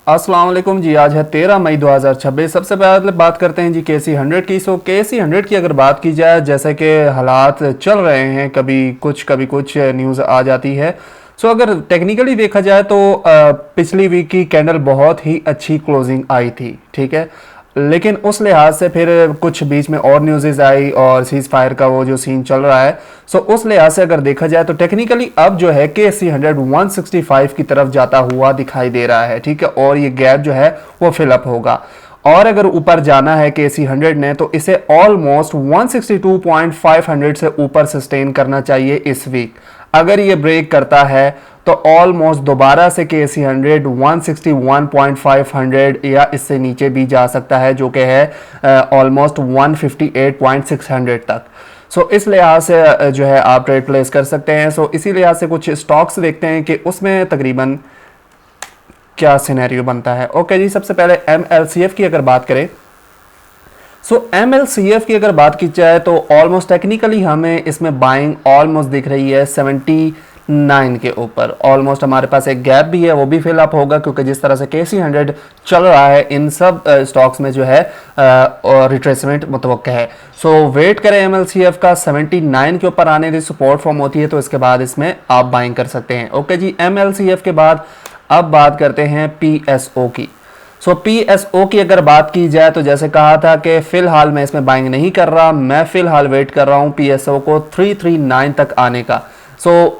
अस्सलाम वालेकुम जी। आज है 13 मई 2026। सबसे पहले बात करते हैं जी केसी 100 की। केसी 100 की अगर बात की जाए, जैसे कि हालात चल रहे हैं, कभी कुछ न्यूज़ आ जाती है। अगर टेक्निकली देखा जाए तो पिछली वीक की कैंडल बहुत ही अच्छी क्लोजिंग आई थी, ठीक है। लेकिन उस लिहाज से फिर कुछ बीच में और न्यूज़ आई और सीज फायर का वो जो सीन चल रहा है। उस लिहाज से अगर देखा जाए तो टेक्निकली अब जो है के सी 100 165 की तरफ जाता हुआ दिखाई दे रहा है, ठीक है। और ये गैप जो है वो फिलअप होगा और अगर ऊपर जाना है के सी 100 ने तो इसे ऑलमोस्ट 162.500 से ऊपर सस्टेन करना चाहिए इस वीक। अगर ये ब्रेक करता है तो ऑलमोस्ट दोबारा से के सी 100 161.500 या इससे नीचे भी जा सकता है, जो कि है ऑलमोस्ट 158.600 तक। इस लिहाज से जो है आप ट्रेड प्लेस कर सकते हैं। इसी लिहाज से कुछ स्टॉक्स देखते हैं कि उसमें तकरीबन क्या सिनेरियो बनता है। ओके जी, सबसे पहले MLCF की अगर बात करें, MLCF की अगर बात की जाए तो ऑलमोस्ट टेक्निकली हमें इसमें बाइंग ऑलमोस्ट दिख रही है 79 के ऊपर। ऑलमोस्ट हमारे पास एक गैप भी है, वो भी फिल अप होगा क्योंकि जिस तरह से KC 100 चल रहा है इन सब स्टॉक्स में जो है रिट्रेसमेंट मुतवक्का है। वेट करें MLCF का 79 के ऊपर आने की सपोर्ट फॉर्म होती है तो इसके बाद इसमें आप बाइंग कर सकते हैं। ओके जी, MLCF के बाद अब बात करते हैं PSO की। PSO की अगर बात की जाए तो जैसे कहा था कि फिलहाल मैं इसमें बाइंग नहीं कर रहा, मैं फिलहाल वेट कर रहा हूं PSO को 339 तक आने का।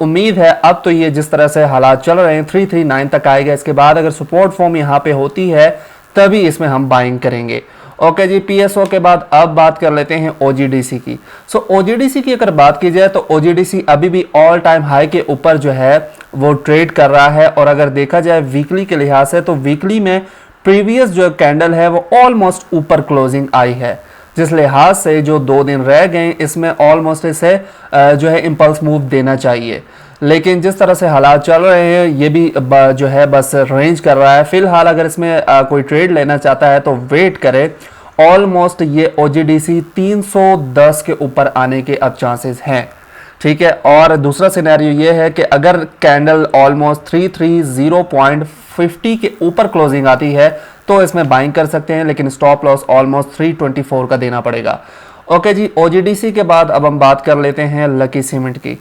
उम्मीद है अब तो ये जिस तरह से हालात चल रहे हैं 339 तक आएगा। इसके बाद अगर सपोर्ट फॉर्म यहाँ पे होती है तभी इसमें हम बाइंग करेंगे। ओके जी, PSO के बाद अब बात कर लेते हैं OGDC की। OGDC की अगर बात की जाए तो OGDC अभी भी ऑल टाइम हाई के ऊपर जो है वो ट्रेड कर रहा है। और अगर देखा जाए वीकली के लिहाज से तो वीकली में प्रीवियस जो कैंडल है वो ऑलमोस्ट ऊपर क्लोजिंग आई है, जिस लिहाज से जो 2 दिन रह गए इसमें ऑलमोस्ट इसे जो है इंपल्स मूव देना चाहिए। लेकिन जिस तरह से हालात चल रहे हैं ये भी जो है बस रेंज कर रहा है। फिलहाल अगर इसमें कोई ट्रेड लेना चाहता है तो वेट करे। ऑलमोस्ट ये OGDC 310 के ऊपर आने के अब चांसेस हैं, ठीक है। और दूसरा सिनेरियो ये है कि अगर कैंडल ऑलमोस्ट 330.50 के ऊपर क्लोजिंग आती है तो इसमें बाइंग कर सकते हैं, लेकिन स्टॉप लॉस ऑलमोस्ट 324 का देना पड़ेगा। ओके जी, OGDC के बाद अब हम बात कर लेते हैं लकी सीमेंट की।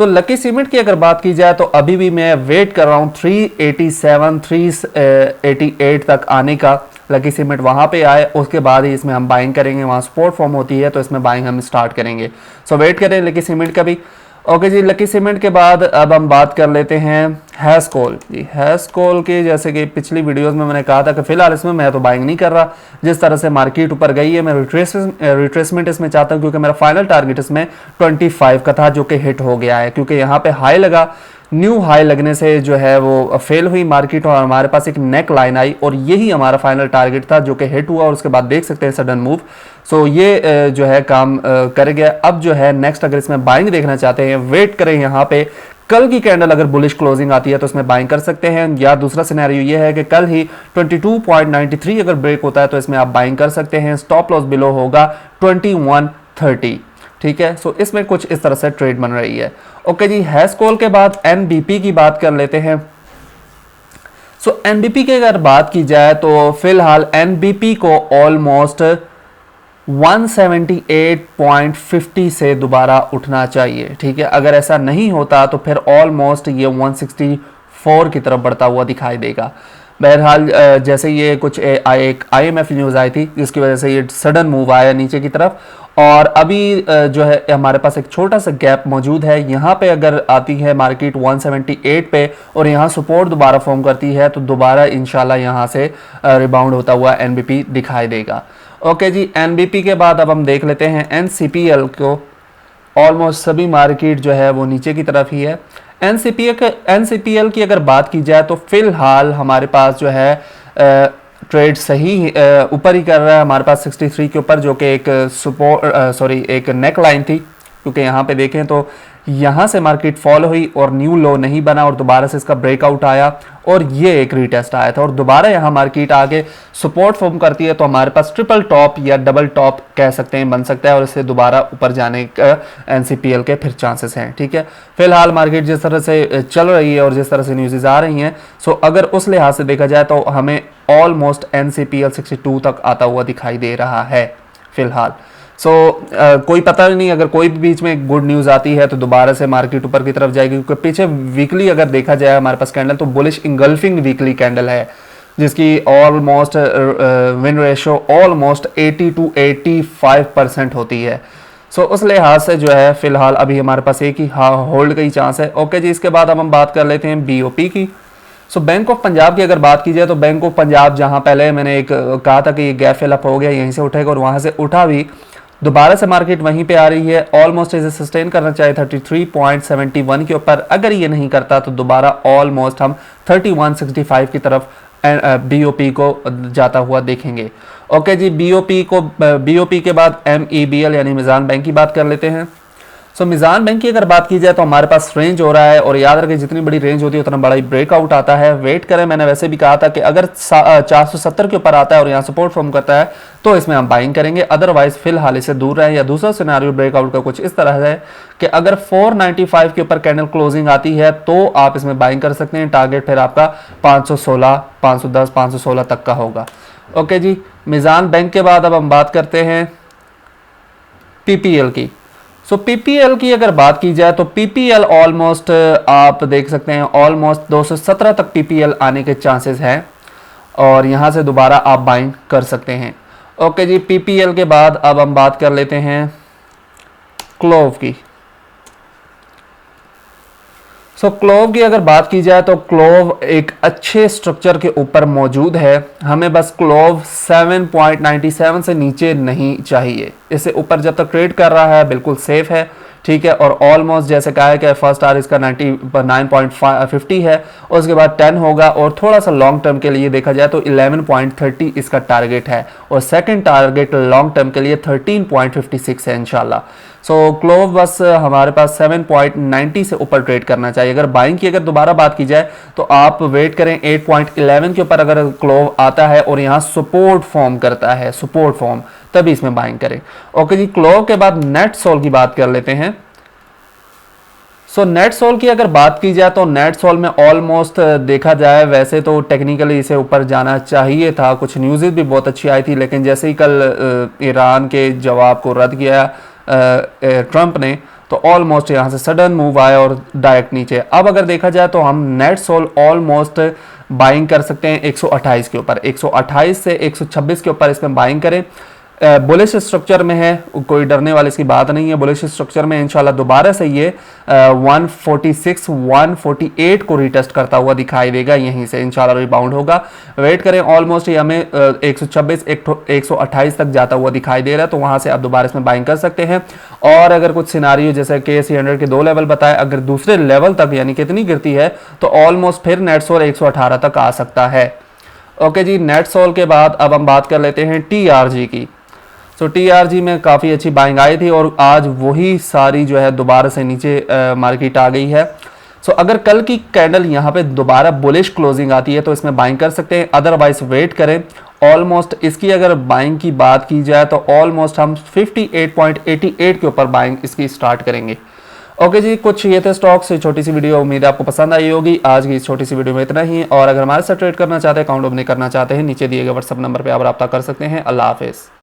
लकी सीमेंट की अगर बात की जाए तो अभी भी मैं वेट कर रहा हूँ 387 388 तक आने का। लकी सीमेंट वहाँ पे आए उसके बाद ही इसमें हम बाइंग करेंगे, वहाँ सपोर्ट फॉर्म होती है तो इसमें बाइंग हम स्टार्ट करेंगे। वेट करें लकी सीमेंट का भी। ओके जी, लकी सीमेंट के बाद अब हम बात कर लेते हैं हैस्कोल जी। हैस्कोल की जैसे कि पिछली वीडियोस में मैंने कहा था कि फिलहाल इसमें मैं तो बाइंग नहीं कर रहा। जिस तरह से मार्केट ऊपर गई है मैं रिट्रेसमेंट इसमें चाहता हूं क्योंकि मेरा फाइनल टारगेट इसमें 25 का था जो कि हिट हो गया है, क्योंकि यहाँ पे हाई लगा, न्यू हाई लगने से जो है वो फेल हुई मार्केट और हमारे पास एक नेक लाइन आई और यही हमारा फाइनल टारगेट था जो कि हिट हुआ और उसके बाद देख सकते हैं सडन मूव। ये जो है काम कर गया। अब जो है नेक्स्ट अगर इसमें बाइंग देखना चाहते हैं वेट करें, यहाँ पे कल की कैंडल अगर बुलिश क्लोजिंग आती है तो इसमें बाइंग कर सकते हैं। या दूसरा सिनेरियो ये है कि कल ही 22.93 अगर ब्रेक होता है तो इसमें आप बाइंग कर सकते हैं। स्टॉप लॉस बिलो होगा 2130, ठीक है। इसमें कुछ इस तरह से ट्रेड बन रही है। ओके जी, हैस्कोल के बाद NBP की बात कर लेते हैं। NBP की अगर बात की जाए तो फिलहाल NBP को ऑलमोस्ट 178.50 से दोबारा उठना चाहिए, ठीक है। अगर ऐसा नहीं होता तो फिर ऑलमोस्ट ये 164 की तरफ बढ़ता हुआ दिखाई देगा। बहरहाल जैसे ये कुछ एक IMF न्यूज़ आई थी जिसकी वजह से ये सडन मूव आया नीचे की तरफ और अभी जो है हमारे पास एक छोटा सा गैप मौजूद है। यहाँ पे अगर आती है मार्केट 178 पे और यहाँ सपोर्ट दोबारा फॉर्म करती है तो दोबारा इंशाल्लाह यहाँ से रिबाउंड होता हुआ NBP दिखाई देगा। ओके जी, NBP के बाद अब हम देख लेते हैं NCPL को। ऑलमोस्ट सभी मार्केट जो है वो नीचे की तरफ ही है। NCPL की अगर बात की जाए तो फिलहाल हमारे पास जो है ट्रेड सही ऊपर ही कर रहा है। हमारे पास 63 के ऊपर जो कि एक एक नेक लाइन थी, क्योंकि यहाँ पे देखें तो यहाँ से मार्केट फॉल हुई और न्यू लो नहीं बना और दोबारा से इसका ब्रेकआउट आया और ये एक रीटेस्ट आया था और दोबारा यहाँ मार्केट आगे सपोर्ट फॉर्म करती है, तो हमारे पास ट्रिपल टॉप या डबल टॉप कह सकते हैं बन सकता है और इससे दोबारा ऊपर जाने का एनसीपीएल के फिर चांसेस हैं। ठीक है, फिलहाल मार्केट जिस तरह से चल रही है और जिस तरह से न्यूज़ आ रही हैं, सो अगर उस लिहाज से देखा जाए तो हमें ऑलमोस्ट एनसीपीएल 62 तक आता हुआ दिखाई दे रहा है फिलहाल। कोई पता नहीं, अगर कोई भी बीच में गुड न्यूज़ आती है तो दोबारा से मार्केट ऊपर की तरफ जाएगी, क्योंकि पीछे वीकली अगर देखा जाए हमारे पास कैंडल तो बुलिश इंगल्फिंग वीकली कैंडल है जिसकी almost win ratio almost 80 to 85% होती है। उस लिहाज से जो है फिलहाल अभी हमारे पास एक ही होल्ड का ही चांस है। ओके जी, इसके बाद अब हम बात कर लेते हैं बीओपी की। बैंक ऑफ पंजाब की अगर बात की जाए तो बैंक ऑफ पंजाब जहां पहले मैंने एक कहा था कि ये गैप फिल अप हो गया, यहीं से उठेगा और वहां से उठा भी, दोबारा से मार्केट वहीं पे आ रही है। ऑलमोस्ट इसे सस्टेन करना चाहिए 33.71 के ऊपर, अगर ये नहीं करता तो दोबारा ऑलमोस्ट हम 3165 की तरफ बीओपी को जाता हुआ देखेंगे। ओके जी, बीओपी के बाद MEBL यानी मीज़ान बैंक की बात कर लेते हैं। मीज़ान बैंक की अगर बात की जाए तो हमारे पास रेंज हो रहा है और याद रखें जितनी बड़ी रेंज होती है उतना बड़ा ही ब्रेकआउट आता है। वेट करें, मैंने वैसे भी कहा था कि अगर 470 के ऊपर आता है और यहाँ सपोर्ट फॉर्म करता है तो इसमें हम बाइंग करेंगे, अदरवाइज फिलहाल इसे दूर रहें। या दूसरा सिनेरियो ब्रेकआउट का कुछ इस तरह है कि अगर 495 के ऊपर कैंडल क्लोजिंग आती है तो आप इसमें बाइंग कर सकते हैं। टारगेट फिर आपका 516, 510, 516 तक का होगा। ओके जी, मीज़ान बैंक के बाद अब हम बात करते हैं पीपीएल की। पीपीएल की अगर बात की जाए तो पीपीएल ऑलमोस्ट आप देख सकते हैं ऑलमोस्ट 217 तक पीपीएल आने के चांसेस हैं और यहां से दोबारा आप बाइंग कर सकते हैं। ओके जी, पीपीएल के बाद अब हम बात कर लेते हैं क्लोव की। क्लोव की अगर बात की जाए तो क्लोव एक अच्छे स्ट्रक्चर के ऊपर मौजूद है, हमें बस क्लोव 7.97 से नीचे नहीं चाहिए। इससे ऊपर जब तक ट्रेड कर रहा है बिल्कुल सेफ है। ठीक है, और ऑलमोस्ट जैसे कहा है कि फर्स्ट आर इसका 9.50 है, उसके बाद 10 होगा और थोड़ा सा लॉन्ग टर्म के लिए देखा जाए तो 11.30 इसका टारगेट है और सेकंड टारगेट लॉन्ग टर्म के लिए 13.56 है इंशाल्लाह। क्लोव बस हमारे पास 7.90 से ऊपर ट्रेड करना चाहिए। अगर बाइंग की अगर दोबारा बात की जाए तो आप वेट करें 8.11 के ऊपर अगर क्लोव आता है और यहाँ सपोर्ट फॉर्म करता है, सपोर्ट फॉर्म, तभी इसमें बाइंग करें। ओके जी, क्लोव के बाद नेट सोल की बात कर लेते हैं। नेट सोल की अगर बात की जाए तो नेट सोल में ऑलमोस्ट देखा जाए वैसे तो टेक्निकली इसे ऊपर जाना चाहिए था, कुछ न्यूज़ भी बहुत अच्छी आई थी, लेकिन जैसे ही कल ईरान के जवाब को रद्द किया ट्रंप ने तो ऑलमोस्ट यहाँ से सडन मूव आया और डायरेक्ट नीचे। अब अगर देखा जाए तो हम नेट सोल ऑलमोस्ट बाइंग कर सकते हैं 128 के ऊपर, 128 से 126 के ऊपर इसमें बाइंग करें। बुलिश स्ट्रक्चर में है, कोई डरने वाली इसकी बात नहीं है। बुलिश स्ट्रक्चर में इंशाल्लाह दोबारा से ये 146, 148 को रिटेस्ट करता हुआ दिखाई देगा, यहीं से इंशाल्लाह रिबाउंड होगा। वेट करें, ऑलमोस्ट ये हमें 126, 128 तक जाता हुआ दिखाई दे रहा है, तो वहां से आप दोबारा इसमें बाइंग कर सकते हैं। और अगर कुछ सिनारियो जैसे KC100 के 2 लेवल बताए, अगर दूसरे लेवल तक यानी कितनी गिरती है तो ऑलमोस्ट फिर नेट सोल 118 तक आ सकता है। ओके जी, नेट सोल के बाद अब हम बात कर लेते हैं TRG की। TRG में काफ़ी अच्छी बाइंग आई थी और आज वही सारी जो है दोबारा से नीचे मार्केट आ गई है। अगर कल की कैंडल यहाँ पे दोबारा बुलिश क्लोजिंग आती है तो इसमें बाइंग कर सकते हैं, अदरवाइज वेट करें। ऑलमोस्ट इसकी अगर बाइंग की बात की जाए तो ऑलमोस्ट हम 58.88 के ऊपर बाइंग इसकी स्टार्ट करेंगे। ओके जी, कुछ ये थे स्टॉक्स, छोटी सी वीडियो, उम्मीद है आपको पसंद आई होगी। आज की इस छोटी सी वीडियो में इतना ही, और अगर हमारे साथ ट्रेड करना चाहते हैं, अकाउंट ओपन करना चाहते हैं, नीचे दिए गए व्हाट्सएप नंबर पर आप रब्ता कर सकते हैं। अल्लाह हाफिज़।